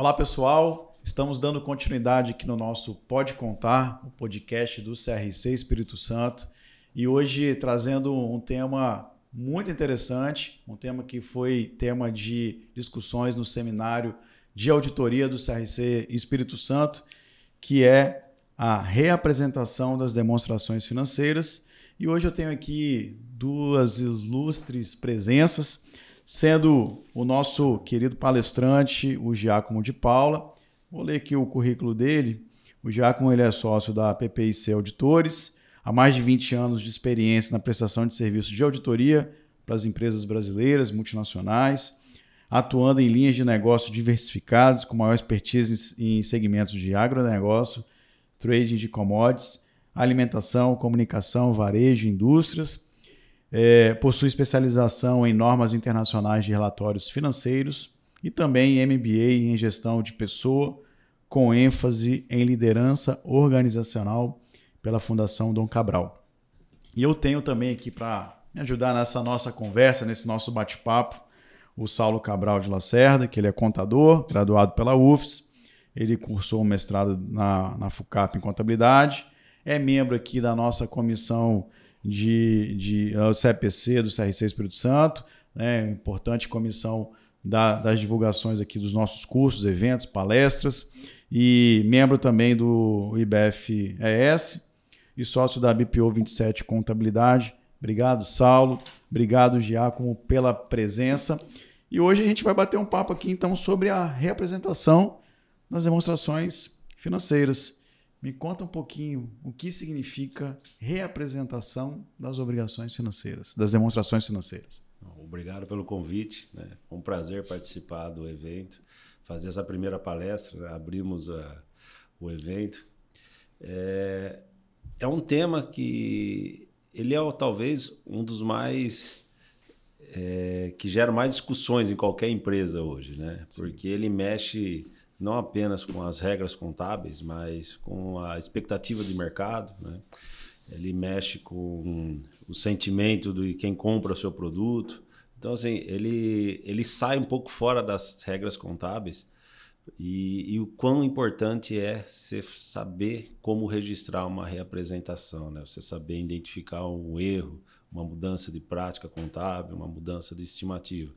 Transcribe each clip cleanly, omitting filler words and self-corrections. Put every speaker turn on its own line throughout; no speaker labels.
Olá, pessoal. Estamos dando continuidade aqui no nosso Pode Contar, o podcast do CRC Espírito Santo. E hoje trazendo um tema muito interessante, um tema que foi tema de discussões no seminário de auditoria do CRC Espírito Santo, que é a reapresentação das demonstrações financeiras. E hoje eu tenho aqui duas ilustres presenças, sendo o nosso querido palestrante, o Giacomo de Paula. Vou ler aqui o currículo dele. O Giacomo ele é sócio da PPIC Auditores, há mais de 20 anos de experiência na prestação de serviços de auditoria para as empresas brasileiras, multinacionais, atuando em linhas de negócio diversificadas, com maior expertise em segmentos de agronegócio, trading de commodities, alimentação, comunicação, varejo, indústrias. Possui especialização em normas internacionais de relatórios financeiros e também MBA em gestão de pessoa, com ênfase em liderança organizacional pela Fundação Dom Cabral. E eu tenho também aqui para me ajudar nessa nossa conversa, nesse nosso bate-papo, o Saulo Cabral de Lacerda, que ele é contador, graduado pela UFES. Ele cursou um mestrado na FUCAP em contabilidade, é membro aqui da nossa comissão de CPC do CRC Espírito Santo, né? Importante comissão das divulgações aqui dos nossos cursos, eventos, palestras, e membro também do IBF-ES e sócio da BPO 27 Contabilidade. Obrigado, Saulo. Obrigado, Giacomo, pela presença. E hoje a gente vai bater um papo aqui, então, sobre a reapresentação das demonstrações financeiras. Me conta um pouquinho o que significa reapresentação das obrigações financeiras, das demonstrações financeiras.
Obrigado pelo convite, né? Foi um prazer participar do evento, fazer essa primeira palestra, abrimos o evento. É um tema que ele é talvez um dos mais que gera mais discussões em qualquer empresa hoje, né? Porque ele mexe não apenas com as regras contábeis, mas com a expectativa de mercado, né? Ele mexe com o sentimento de quem compra o seu produto. Então, assim, ele sai um pouco fora das regras contábeis e o quão importante é você saber como registrar uma reapresentação, né? Você saber identificar um erro, uma mudança de prática contábil, uma mudança de estimativa.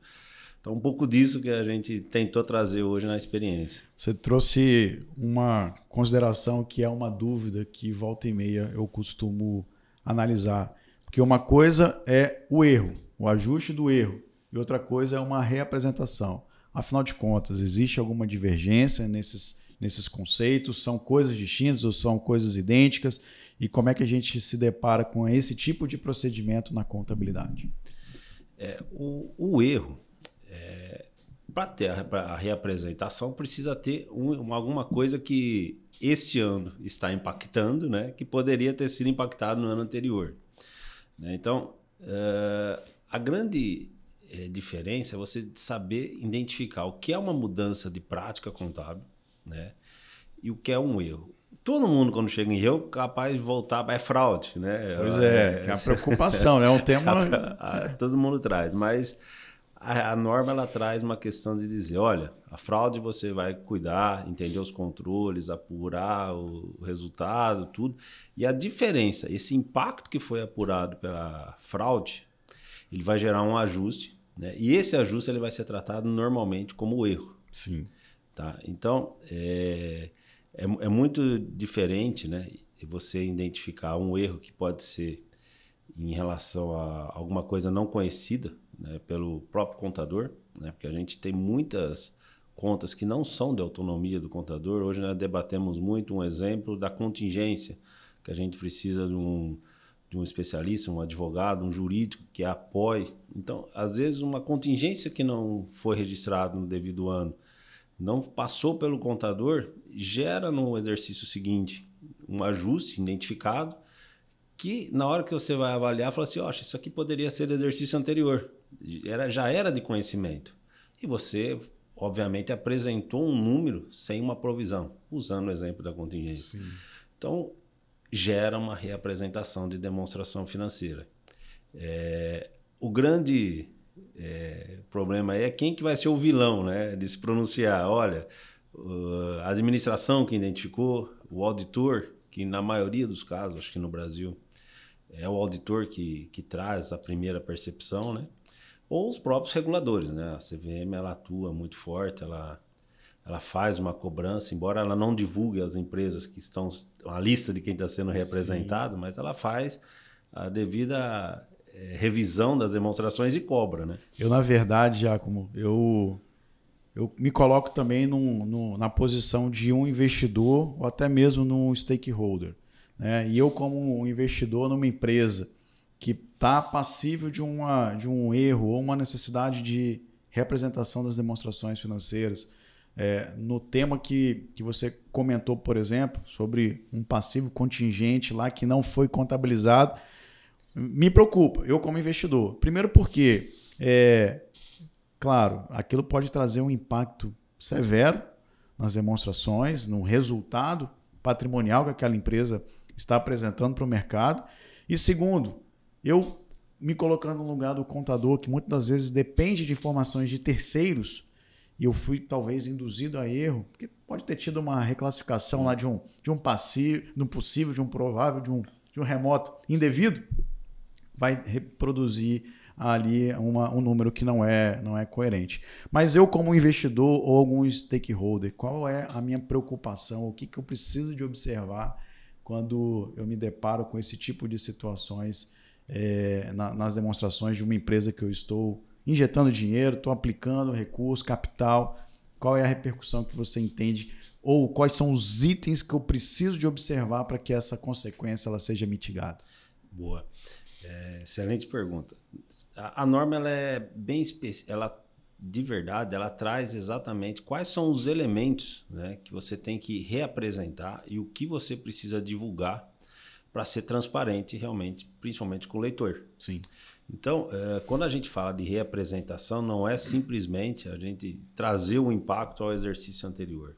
Então, um pouco disso que a gente tentou trazer hoje na experiência.
Você trouxe uma consideração que é uma dúvida que volta e meia eu costumo analisar. Porque uma coisa é o erro, o ajuste do erro, e outra coisa é uma reapresentação. Afinal de contas, existe alguma divergência nesses conceitos? São coisas distintas ou são coisas idênticas? E como é que a gente se depara com esse tipo de procedimento na contabilidade?
O erro... Para ter a reapresentação, precisa ter alguma coisa que este ano está impactando, né, que poderia ter sido impactado no ano anterior. Né? Então, a grande diferença é você saber identificar o que é uma mudança de prática contábil, né, e o que é um erro. Todo mundo, quando chega em erro, é capaz de voltar para fraude. Né?
Pois que é a preocupação, é um tema...
Todo mundo traz, mas... A norma ela traz uma questão de dizer, olha, a fraude você vai cuidar, entender os controles, apurar o resultado, tudo. E a diferença, esse impacto que foi apurado pela fraude, ele vai gerar um ajuste, né? E esse ajuste ele vai ser tratado normalmente como erro.
Sim.
Tá? Então, é muito diferente, né? Você identificar um erro que pode ser em relação a alguma coisa não conhecida, né, pelo próprio contador, né, porque a gente tem muitas contas que não são de autonomia do contador. Hoje nós debatemos muito um exemplo da contingência, que a gente precisa de um especialista, um advogado, um jurídico que apoie. Então, às vezes, uma contingência que não foi registrada no devido ano, não passou pelo contador, gera no exercício seguinte um ajuste identificado, que na hora que você vai avaliar, fala assim, isso aqui poderia ser do exercício anterior, já era de conhecimento. E você, obviamente, apresentou um número sem uma provisão, usando o exemplo da contingência. Sim. Então, gera uma reapresentação de demonstração financeira. O grande problema aí é quem que vai ser o vilão, né, de se pronunciar. Olha, a administração que identificou, o auditor, que na maioria dos casos, acho que no Brasil, é o auditor que traz a primeira percepção, né? Ou os próprios reguladores, né? A CVM ela atua muito forte, ela faz uma cobrança, embora ela não divulgue as empresas que estão, a lista de quem está sendo representado, sim, mas ela faz a devida revisão das demonstrações e cobra, né?
Eu, na verdade, Giacomo, eu me coloco também na posição de um investidor ou até mesmo num stakeholder, né? E eu, como um investidor numa empresa que está passível de um erro ou uma necessidade de representação das demonstrações financeiras, no tema que você comentou, por exemplo, sobre um passivo contingente lá que não foi contabilizado, me preocupa, eu como investidor. Primeiro porque, claro, aquilo pode trazer um impacto severo nas demonstrações, no resultado patrimonial que aquela empresa está apresentando para o mercado. E segundo, eu me colocando no lugar do contador, que muitas das vezes depende de informações de terceiros, e eu fui talvez induzido a erro, porque pode ter tido uma reclassificação lá de um passivo, de um possível, de um provável, de um remoto indevido, vai reproduzir ali um número que não é coerente. Mas eu, como investidor ou algum stakeholder, qual é a minha preocupação? O que eu preciso de observar quando eu me deparo com esse tipo de situações nas demonstrações de uma empresa que eu estou injetando dinheiro, estou aplicando recurso, capital? Qual é a repercussão que você entende? Ou quais são os itens que eu preciso de observar para que essa consequência ela seja mitigada?
Boa. Excelente pergunta. A norma ela é bem específica, de verdade, ela traz exatamente quais são os elementos, né, que você tem que reapresentar e o que você precisa divulgar para ser transparente realmente, principalmente com o leitor.
Sim.
Então, quando a gente fala de reapresentação, não é simplesmente a gente trazer o impacto ao exercício anterior.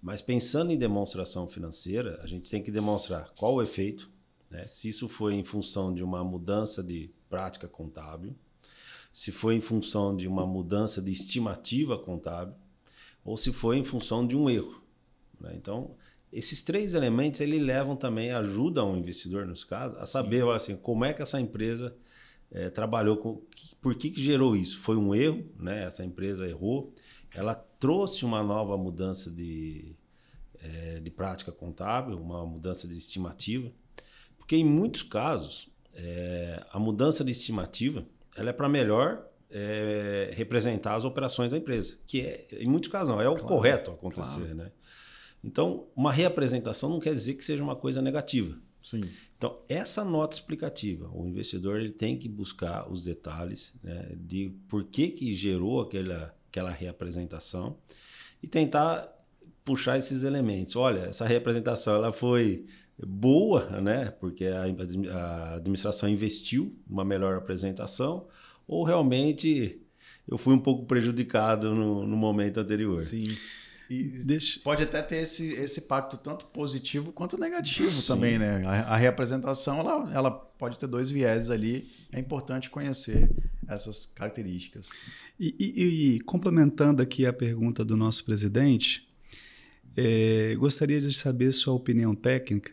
Mas pensando em demonstração financeira, a gente tem que demonstrar qual o efeito, né? Se isso foi em função de uma mudança de prática contábil, se foi em função de uma mudança de estimativa contábil, ou se foi em função de um erro, né? Então, esses três elementos eles levam também, ajudam o investidor, nos casos, a saber assim, como é que essa empresa trabalhou, por que gerou isso? Foi um erro, né? Essa empresa errou, ela trouxe uma nova mudança de prática contábil, uma mudança de estimativa, porque em muitos casos a mudança de estimativa ela é para melhor representar as operações da empresa, que em muitos casos não, é o correto acontecer, claro, né? Então, uma reapresentação não quer dizer que seja uma coisa negativa.
Sim.
Então, essa nota explicativa, o investidor ele tem que buscar os detalhes, né, de por que gerou aquela reapresentação e tentar puxar esses elementos. Olha, essa reapresentação ela foi boa, né, porque a administração investiu numa melhor apresentação, ou realmente eu fui um pouco prejudicado no momento anterior.
Sim. E pode até ter esse impacto tanto positivo quanto negativo. Sim. Também, né? A reapresentação ela pode ter dois vieses ali. É importante conhecer essas características.
E complementando aqui a pergunta do nosso presidente, gostaria de saber sua opinião técnica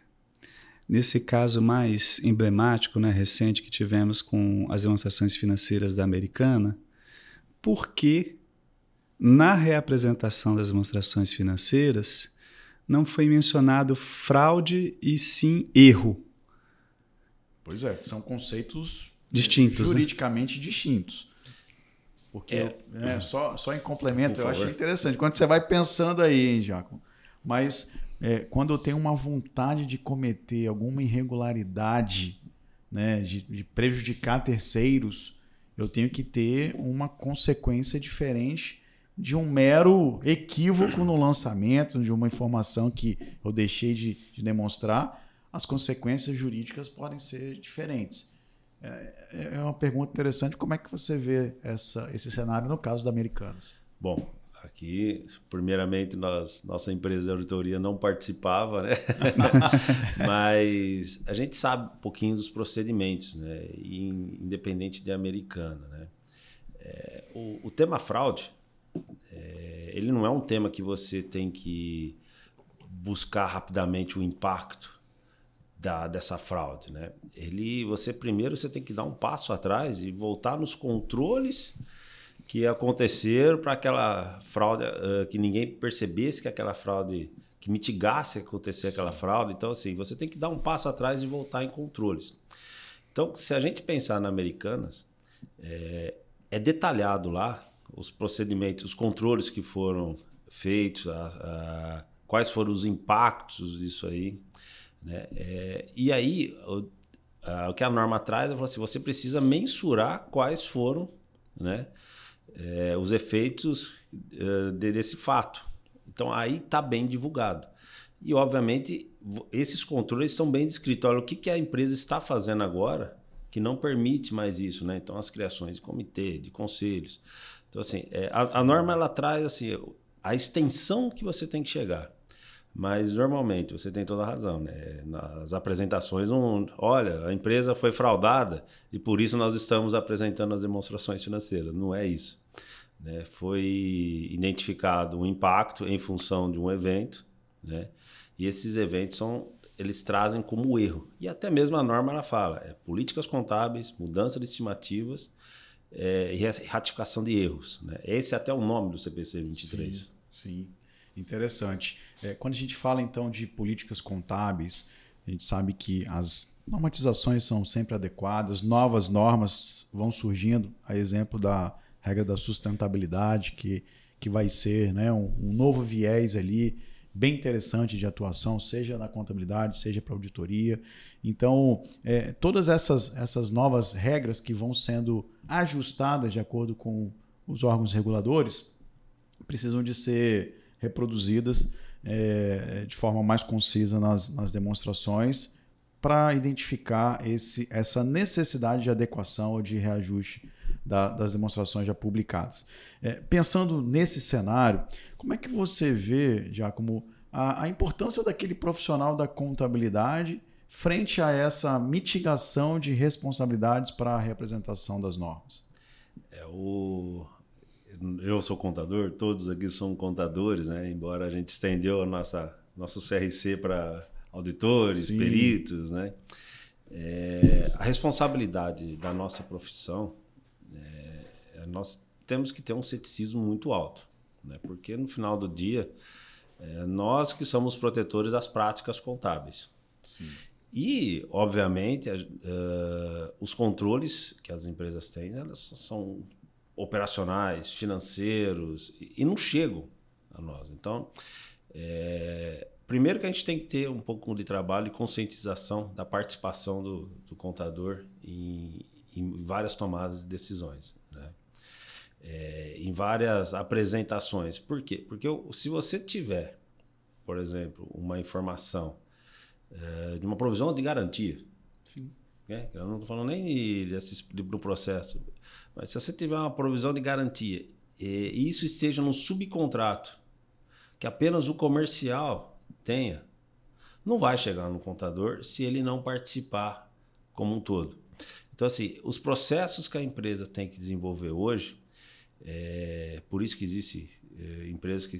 nesse caso mais emblemático, né, recente que tivemos com as demonstrações financeiras da Americana. Por que na reapresentação das demonstrações financeiras não foi mencionado fraude e sim erro?
Pois é, são conceitos
distintos,
juridicamente, né? Distintos. Porque, só em complemento, eu achei interessante. Quando você vai pensando aí, hein, Giacomo? Mas quando eu tenho uma vontade de cometer alguma irregularidade, né, de prejudicar terceiros, eu tenho que ter uma consequência diferente de um mero equívoco no lançamento, de uma informação que eu deixei de demonstrar. As consequências jurídicas podem ser diferentes. É uma pergunta interessante. Como é que você vê esse cenário no caso da Americanas?
Bom, aqui, primeiramente, nossa empresa de auditoria não participava, né? Mas a gente sabe um pouquinho dos procedimentos, né? Independente de Americana, né? O tema fraude, ele não é um tema que você tem que buscar rapidamente o impacto dessa fraude, né? Primeiro você tem que dar um passo atrás e voltar nos controles que aconteceram para aquela fraude, que ninguém percebesse que aquela fraude, que mitigasse acontecer aquela fraude. Então, assim, você tem que dar um passo atrás e voltar em controles. Então, se a gente pensar na Americanas, é detalhado lá os procedimentos, os controles que foram feitos, quais foram os impactos disso aí, né? E aí, o que a norma traz, ela fala assim, você precisa mensurar quais foram, né, os efeitos desse fato. Então, aí está bem divulgado. E, obviamente, esses controles estão bem descritos. Olha, o que a empresa está fazendo agora que não permite mais isso, né? Então, as criações de comitê, de conselhos. Então, assim, a norma ela traz assim, a extensão que você tem que chegar. Mas, normalmente, você tem toda a razão, né? Nas apresentações, olha, a empresa foi fraudada e por isso nós estamos apresentando as demonstrações financeiras. Não é isso, né? Foi identificado um impacto em função de um evento, né? E esses eventos eles trazem como erro. E até mesmo a norma ela fala, políticas contábeis, mudança de estimativas e ratificação de erros, né? Esse é até o nome do CPC 23.
Sim. Interessante. Quando a gente fala, então, de políticas contábeis, a gente sabe que as normatizações são sempre adequadas, novas normas vão surgindo, a exemplo da regra da sustentabilidade, que vai ser, né, um novo viés ali, bem interessante de atuação, seja na contabilidade, seja para auditoria. Então, todas essas novas regras que vão sendo ajustadas de acordo com os órgãos reguladores precisam de ser reproduzidas de forma mais concisa nas demonstrações para identificar essa necessidade de adequação ou de reajuste das demonstrações já publicadas. Pensando nesse cenário, como é que você vê, Giacomo, a importância daquele profissional da contabilidade frente a essa mitigação de responsabilidades para a representação das normas?
Eu sou contador, todos aqui são contadores, né? Embora a gente estendeu nosso CRC para auditores, sim, peritos, né? A responsabilidade da nossa profissão, nós temos que ter um ceticismo muito alto, né? Porque no final do dia, nós que somos protetores das práticas contábeis.
Sim.
E, obviamente, os controles que as empresas têm, elas são operacionais, financeiros, e não chegam a nós. Então, primeiro que a gente tem que ter um pouco de trabalho e conscientização da participação do contador em várias tomadas de decisões, né? Em várias apresentações. Por quê? Porque se você tiver, por exemplo, uma informação de uma provisão de garantia,
sim,
eu não estou falando nem do processo, mas se você tiver uma provisão de garantia e isso esteja no subcontrato que apenas o comercial tenha, não vai chegar no contador se ele não participar como um todo. Então, assim, os processos que a empresa tem que desenvolver hoje, por isso que existe empresas que,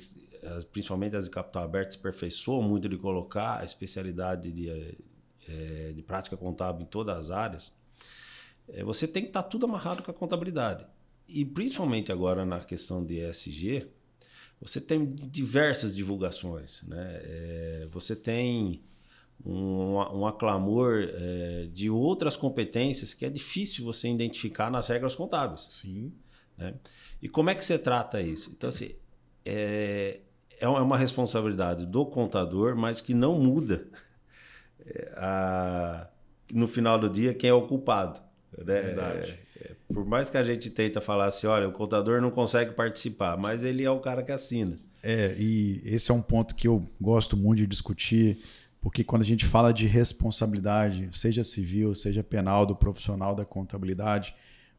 principalmente as de capital aberto, se aperfeiçoam muito de colocar a especialidade de prática contábil em todas as áreas. Você tem que estar tudo amarrado com a contabilidade. E principalmente agora na questão de ESG, você tem diversas divulgações, né? Você tem um aclamor de outras competências que é difícil você identificar nas regras contábeis.
Sim.
Né? E como é que você trata isso? Então, assim, é uma responsabilidade do contador, mas que não muda no final do dia quem é o culpado. Né?
Verdade.
Por mais que a gente tenta falar assim, olha, o contador não consegue participar, mas ele é o cara que assina.
E esse é um ponto que eu gosto muito de discutir, porque quando a gente fala de responsabilidade, seja civil, seja penal, do profissional da contabilidade,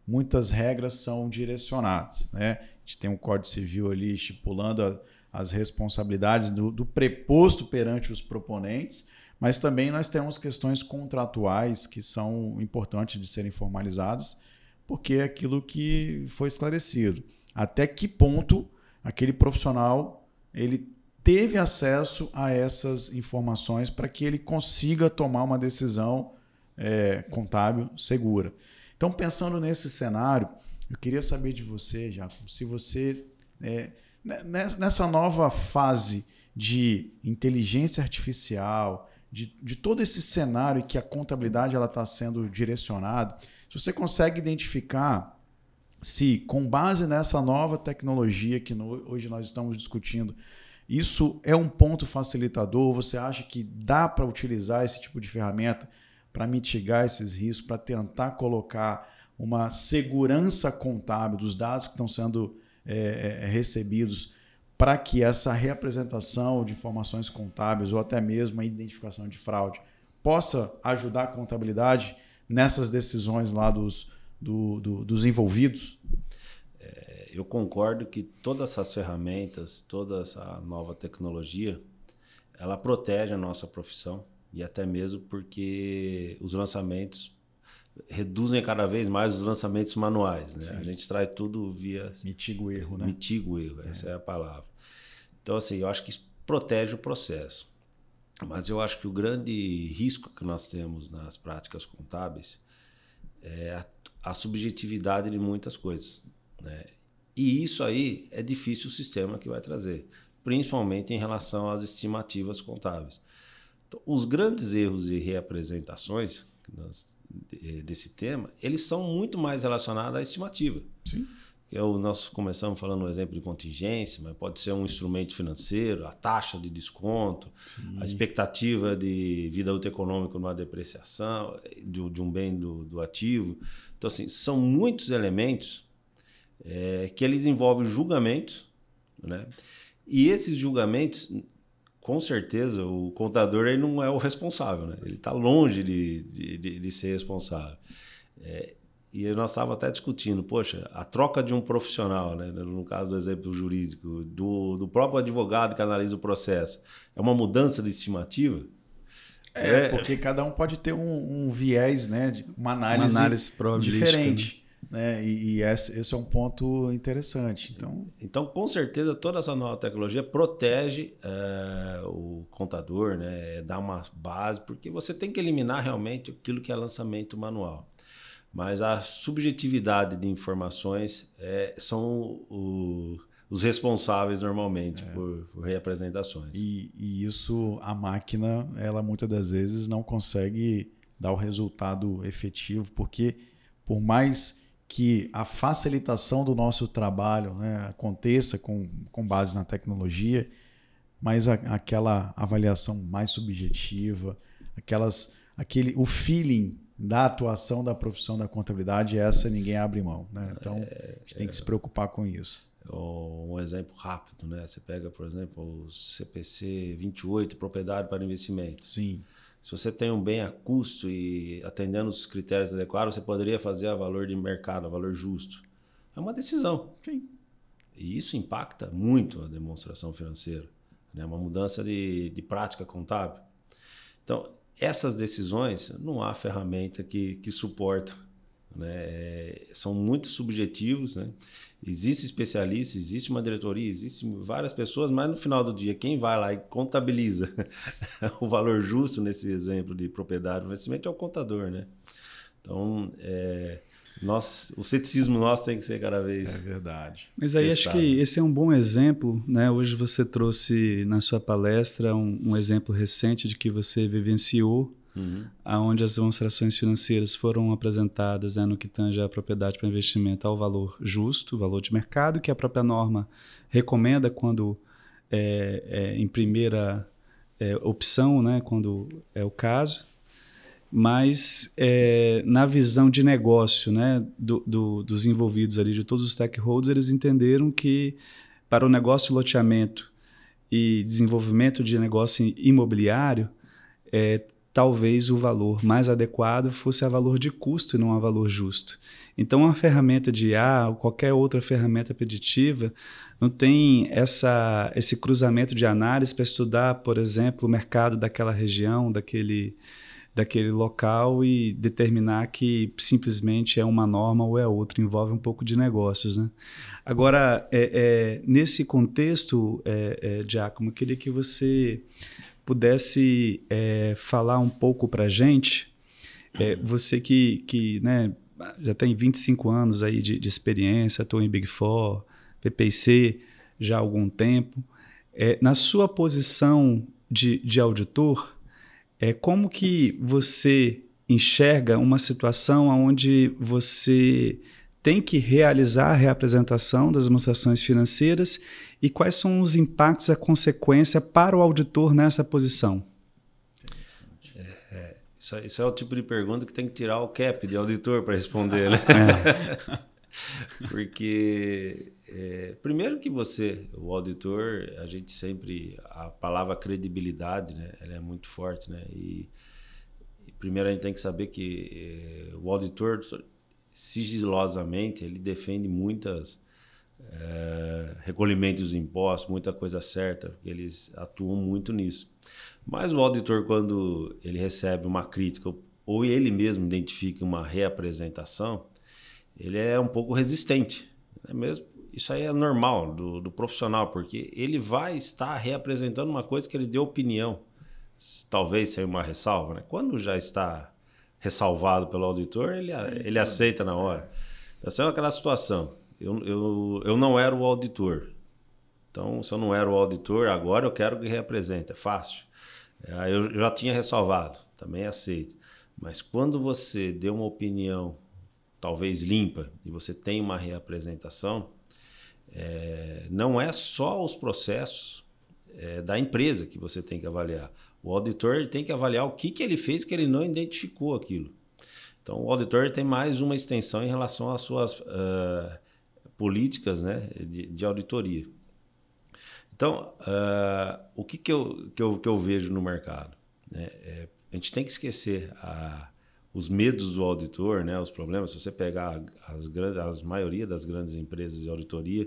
muitas regras são direcionadas, né? A gente tem um Código Civil ali estipulando as responsabilidades do preposto perante os proponentes, mas também nós temos questões contratuais que são importantes de serem formalizadas, porque é aquilo que foi esclarecido. Até que ponto aquele profissional ele teve acesso a essas informações para que ele consiga tomar uma decisão contábil segura. Então, pensando nesse cenário, eu queria saber de você, Jacob, se você, nessa nova fase de inteligência artificial, de todo esse cenário que a contabilidade está sendo direcionada, se você consegue identificar se, com base nessa nova tecnologia que hoje nós estamos discutindo, isso é um ponto facilitador? Você acha que dá para utilizar esse tipo de ferramenta para mitigar esses riscos, para tentar colocar uma segurança contábil dos dados que estão sendo recebidos, para que essa reapresentação de informações contábeis ou até mesmo a identificação de fraude possa ajudar a contabilidade nessas decisões lá dos envolvidos?
Eu concordo que todas essas ferramentas, toda essa nova tecnologia, ela protege a nossa profissão, e até mesmo porque os lançamentos reduzem cada vez mais os lançamentos manuais, né? A gente traz tudo via...
Mitiga o erro, né?
Mitiga o erro, essa é a palavra. Então, assim, eu acho que isso protege o processo. Mas eu acho que o grande risco que nós temos nas práticas contábeis é a subjetividade de muitas coisas, né? E isso aí é difícil o sistema que vai trazer, principalmente em relação às estimativas contábeis. Então, os grandes erros e reapresentações desse tema, eles são muito mais relacionados à estimativa.
Sim.
Nós começamos falando no exemplo de contingência, mas pode ser um instrumento financeiro, a taxa de desconto, sim, a expectativa de vida útil econômica numa depreciação de um bem do ativo. Então, assim, são muitos elementos que eles envolvem julgamentos, né? E esses julgamentos, com certeza, o contador ele não é o responsável, né? Ele está longe de ser responsável. E nós estávamos até discutindo, poxa, a troca de um profissional, né? No caso do exemplo jurídico, do próprio advogado que analisa o processo, é uma mudança de estimativa?
Porque cada um pode ter um viés, né? Uma análise diferente. Né? E esse é um ponto interessante.
Então, com certeza, toda essa nova tecnologia protege o contador, né? Dá uma base, porque você tem que eliminar realmente aquilo que é lançamento manual. Mas a subjetividade de informações são os responsáveis normalmente por reapresentações.
E isso, a máquina, ela muitas das vezes não consegue dar o resultado efetivo, porque por mais que a facilitação do nosso trabalho, né, aconteça com base na tecnologia, mas aquela avaliação mais subjetiva, o feeling da atuação da profissão da contabilidade, essa ninguém abre mão, né? Então, a gente tem que se preocupar com isso.
Um exemplo rápido, né? Você pega, por exemplo, o CPC 28, propriedade para investimento.
Sim.
Se você tem um bem a custo e atendendo os critérios adequados, você poderia fazer a valor de mercado, a valor justo. É uma decisão.
Sim.
E isso impacta muito a demonstração financeira, né? Uma mudança de prática contábil. Então, essas decisões, não há ferramenta que suporta, né? São muito subjetivos, né? Existe especialista, existe uma diretoria, existem várias pessoas, mas no final do dia, quem vai lá e contabiliza o valor justo nesse exemplo de propriedade do investimento é o contador, né? Então, o ceticismo nosso tem que ser cada vez...
É verdade.
Mas aí acho que esse é um bom exemplo, né? Hoje você trouxe na sua palestra um exemplo recente de que você vivenciou, onde as demonstrações financeiras foram apresentadas, né, no que tange a propriedade para investimento ao valor justo, valor de mercado, que a própria norma recomenda quando em primeira opção, né, quando é o caso. Mas na visão de negócio, né, dos envolvidos ali, de todos os stakeholders, eles entenderam que para o negócio de loteamento e desenvolvimento de negócio imobiliário, talvez o valor mais adequado fosse a valor de custo e não a valor justo. Então, uma ferramenta de IA ou qualquer outra ferramenta preditiva não tem esse cruzamento de análise para estudar, por exemplo, o mercado daquela região, daquele local e determinar que simplesmente é uma norma ou é outra, envolve um pouco de negócios, né? Agora, nesse contexto, Giacomo, eu queria que você pudesse falar um pouco para a gente, você que né, já tem 25 anos aí de experiência, atua em Big Four, PPC já há algum tempo, na sua posição de auditor, como que você enxerga uma situação onde você tem que realizar a reapresentação das demonstrações financeiras e quais são os impactos, a consequência para o auditor nessa posição?
Isso é o tipo de pergunta que tem que tirar o cap de auditor para responder, né? Porque, primeiro que o auditor, a gente sempre, a palavra credibilidade, né, ela é muito forte, né? E primeiro a gente tem que saber que o auditor, sigilosamente, ele defende muitas recolhimentos de impostos, muita coisa certa, porque eles atuam muito nisso. Mas o auditor, quando ele recebe uma crítica ou ele mesmo identifica uma reapresentação, ele é um pouco resistente, né? Mesmo, isso aí é normal do profissional, porque ele vai estar reapresentando uma coisa que ele deu opinião, talvez seja uma ressalva, né? Quando já está ressalvado pelo auditor, ele aceita na hora. Essa é aquela situação, eu não era o auditor, então se eu não era o auditor, agora eu quero que reapresente, é fácil. Eu já tinha ressalvado, também aceito, mas quando você deu uma opinião talvez limpa, e você tem uma reapresentação, não é só os processos da empresa que você tem que avaliar. O auditor ele tem que avaliar o que ele fez que ele não identificou aquilo. Então, o auditor tem mais uma extensão em relação às suas políticas, né, de auditoria. Então, o que eu vejo no mercado? A gente tem que esquecer os medos do auditor, né, os problemas. Se você pegar a maioria das grandes empresas de auditoria,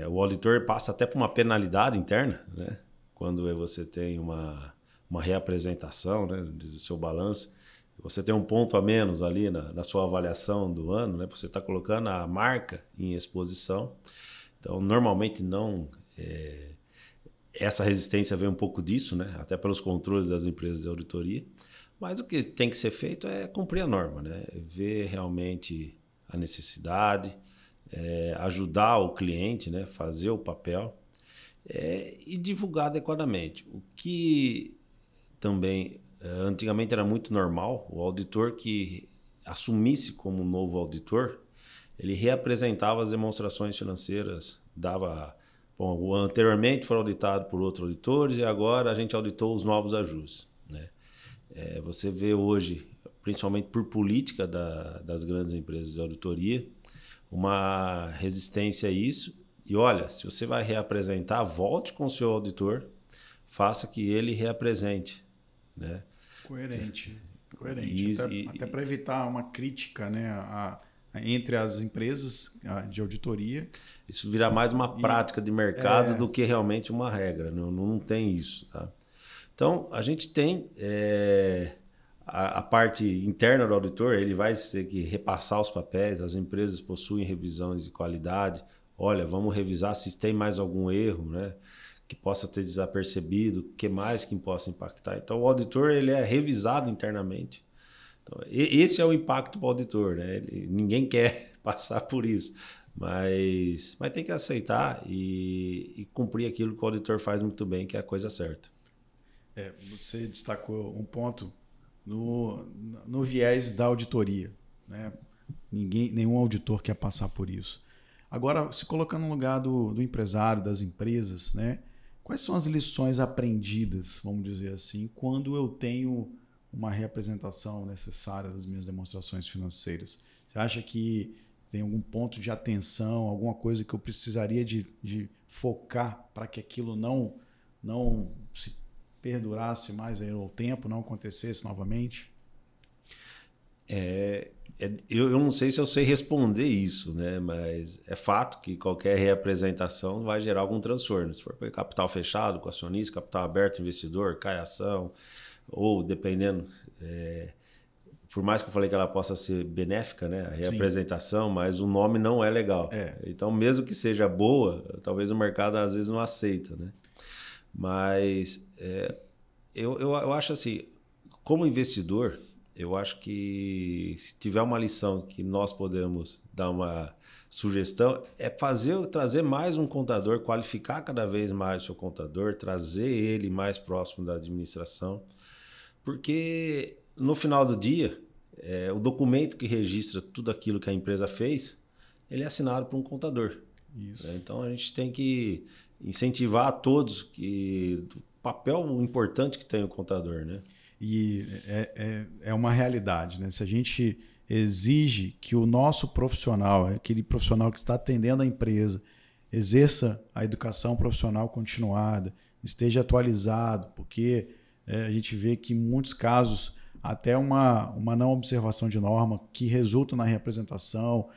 o auditor passa até por uma penalidade interna, né, quando você tem uma reapresentação, né, do seu balanço. Você tem um ponto a menos ali na sua avaliação do ano, né, você está colocando a marca em exposição. Então, normalmente não... essa resistência vem um pouco disso, né, até pelos controles das empresas de auditoria. Mas o que tem que ser feito é cumprir a norma, né? Ver realmente a necessidade, ajudar o cliente, né? Fazer o papel e divulgar adequadamente. O que também antigamente era muito normal, o auditor que assumisse como novo auditor, ele reapresentava as demonstrações financeiras, anteriormente foram auditados por outros auditores e agora a gente auditou os novos ajustes, né? Você vê hoje, principalmente por política das grandes empresas de auditoria, uma resistência a isso. E olha, se você vai reapresentar, volte com o seu auditor, faça que ele reapresente, né?
Coerente. Até para evitar uma crítica, né, entre as empresas de auditoria.
Isso virá mais uma prática de mercado do que realmente uma regra. Não tem isso, tá? Então, a gente tem a parte interna do auditor, ele vai ter que repassar os papéis, as empresas possuem revisões de qualidade. Olha, vamos revisar se tem mais algum erro, né, que possa ter desapercebido, o que mais que possa impactar. Então, o auditor ele é revisado internamente. Então, esse é o impacto para o auditor, né? Ninguém quer passar por isso, mas tem que aceitar e cumprir aquilo que o auditor faz muito bem, que é a coisa certa.
Você destacou um ponto no viés da auditoria, né? Nenhum auditor quer passar por isso. Agora, se colocando no lugar do empresário, das empresas, né? Quais são as lições aprendidas, vamos dizer assim, quando eu tenho uma reapresentação necessária das minhas demonstrações financeiras? Você acha que tem algum ponto de atenção, alguma coisa que eu precisaria de focar para que aquilo não se perdurasse mais aí no tempo, não acontecesse novamente?
Eu não sei se eu sei responder isso, né? Mas é fato que qualquer reapresentação vai gerar algum transtorno. Se for capital fechado, com acionista, capital aberto, investidor, cai ação, ou dependendo, por mais que eu falei que ela possa ser benéfica, né? A reapresentação, sim, mas o nome não é legal. Então, mesmo que seja boa, talvez o mercado às vezes não aceita, né? Mas eu acho assim, como investidor, eu acho que se tiver uma lição que nós podemos dar uma sugestão, é trazer mais um contador, qualificar cada vez mais o seu contador, trazer ele mais próximo da administração, porque no final do dia, o documento que registra tudo aquilo que a empresa fez, ele é assinado por um contador.
Isso.
Então a gente tem que incentivar a todos do papel importante que tem o contador, né?
E é uma realidade, né? Se a gente exige que o nosso profissional, aquele profissional que está atendendo a empresa, exerça a educação profissional continuada, esteja atualizado, porque a gente vê que em muitos casos até uma não observação de norma que resulta na reapresentação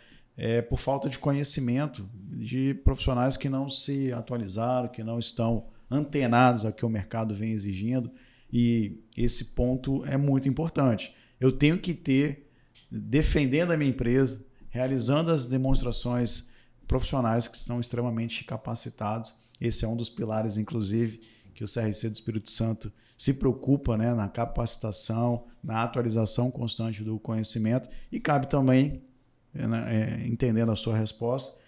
por falta de conhecimento de profissionais que não se atualizaram, que não estão antenados ao que o mercado vem exigindo. E esse ponto é muito importante. Eu tenho que ter, defendendo a minha empresa, realizando as demonstrações profissionais que estão extremamente capacitados. Esse é um dos pilares, inclusive, que o CRC do Espírito Santo se preocupa, né, na capacitação, na atualização constante do conhecimento. E cabe também, entendendo a sua resposta,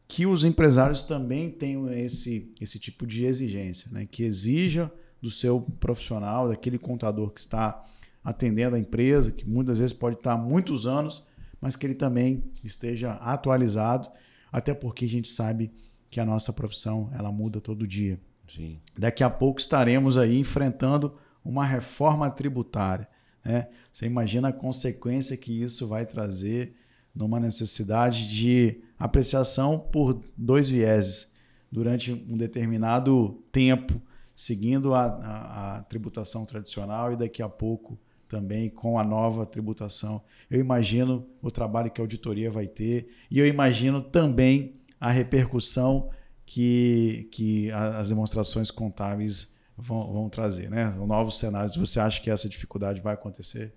que os empresários também tenham esse tipo de exigência, né, que exija do seu profissional, daquele contador que está atendendo a empresa, que muitas vezes pode estar há muitos anos, mas que ele também esteja atualizado, até porque a gente sabe que a nossa profissão ela muda todo dia.
Sim.
Daqui a pouco estaremos aí enfrentando uma reforma tributária, né? Você imagina a consequência que isso vai trazer numa necessidade de apreciação por dois vieses durante um determinado tempo, seguindo a tributação tradicional e daqui a pouco também com a nova tributação. Eu imagino o trabalho que a auditoria vai ter e eu imagino também a repercussão que as demonstrações contábeis vão trazer, né? Os novos cenários. Você acha que essa dificuldade vai acontecer?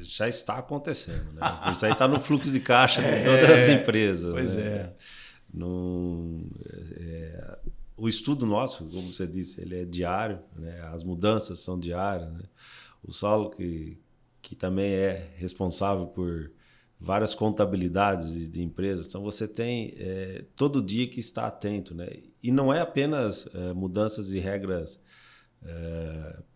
Já está acontecendo, né? Isso aí está no fluxo de caixa de todas as empresas.
Pois
né? O estudo nosso, como você disse, ele é diário, né? As mudanças são diárias, né? O Saulo, que também é responsável por várias contabilidades de empresas, então você tem todo dia que estar atento, né? E não é apenas mudanças de regras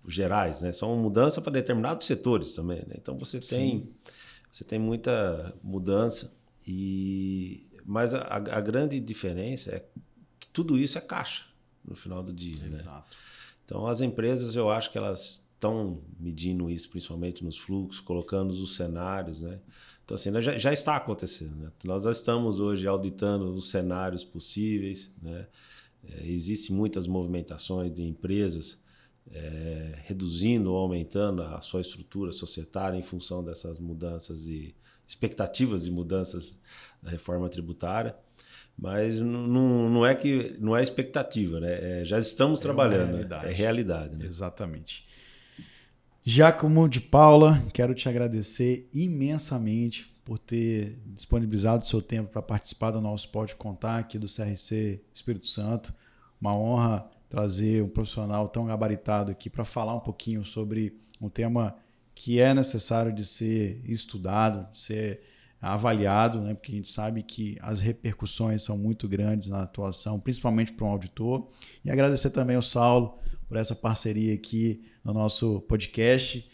gerais, né? São mudanças para determinados setores também, né? Então você tem muita mudança, mas a grande diferença é tudo isso é caixa no final do dia.
Exato.
Né? Então, as empresas, eu acho que elas estão medindo isso, principalmente nos fluxos, colocando os cenários. Né? Então, assim, já está acontecendo. Né? Nós já estamos hoje auditando os cenários possíveis. Né? Existem muitas movimentações de empresas reduzindo ou aumentando a sua estrutura societária em função dessas mudanças e expectativas de mudanças da reforma tributária. Mas não é expectativa, né? Já estamos trabalhando.
Realidade.
É realidade. Né?
Exatamente. Giacomo de Paula, quero te agradecer imensamente por ter disponibilizado o seu tempo para participar do nosso Pode Contar aqui do CRC Espírito Santo. Uma honra trazer um profissional tão gabaritado aqui para falar um pouquinho sobre um tema que é necessário de ser estudado, de ser avaliado, né? Porque a gente sabe que as repercussões são muito grandes na atuação, principalmente para um auditor. E agradecer também ao Saulo por essa parceria aqui no nosso podcast,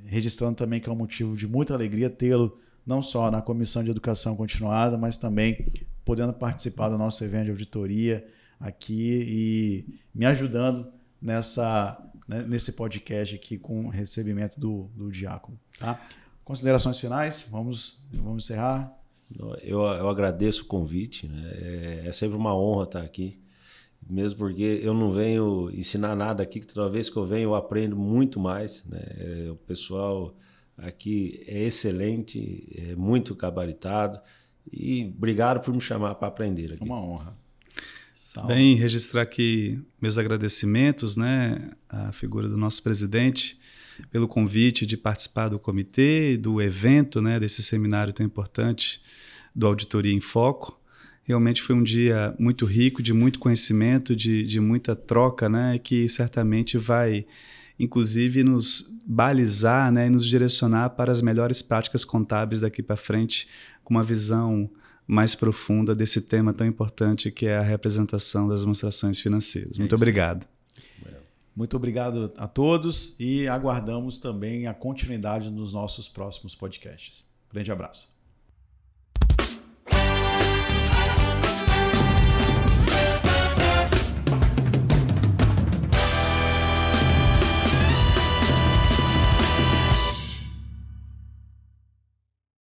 registrando também que é um motivo de muita alegria tê-lo não só na Comissão de Educação Continuada, mas também podendo participar do nosso evento de auditoria aqui e me ajudando nesse podcast aqui com o recebimento do Giacomo, tá? Considerações finais? Vamos encerrar?
Eu agradeço o convite. Né? É sempre uma honra estar aqui, mesmo porque eu não venho ensinar nada aqui, que toda vez que eu venho eu aprendo muito mais. Né? O pessoal aqui é excelente, é muito gabaritado. E obrigado por me chamar para aprender aqui.
Uma honra.
Bem, registrar aqui meus agradecimentos, né, à figura do nosso presidente pelo convite de participar do comitê, do evento, né, desse seminário tão importante do Auditoria em Foco. Realmente foi um dia muito rico, de muito conhecimento, de muita troca, né, que certamente vai, inclusive, nos balizar, né, e nos direcionar para as melhores práticas contábeis daqui para frente, com uma visão mais profunda desse tema tão importante que é a representação das demonstrações financeiras. Muito obrigado.
Muito obrigado a todos e aguardamos também a continuidade nos nossos próximos podcasts. Grande abraço.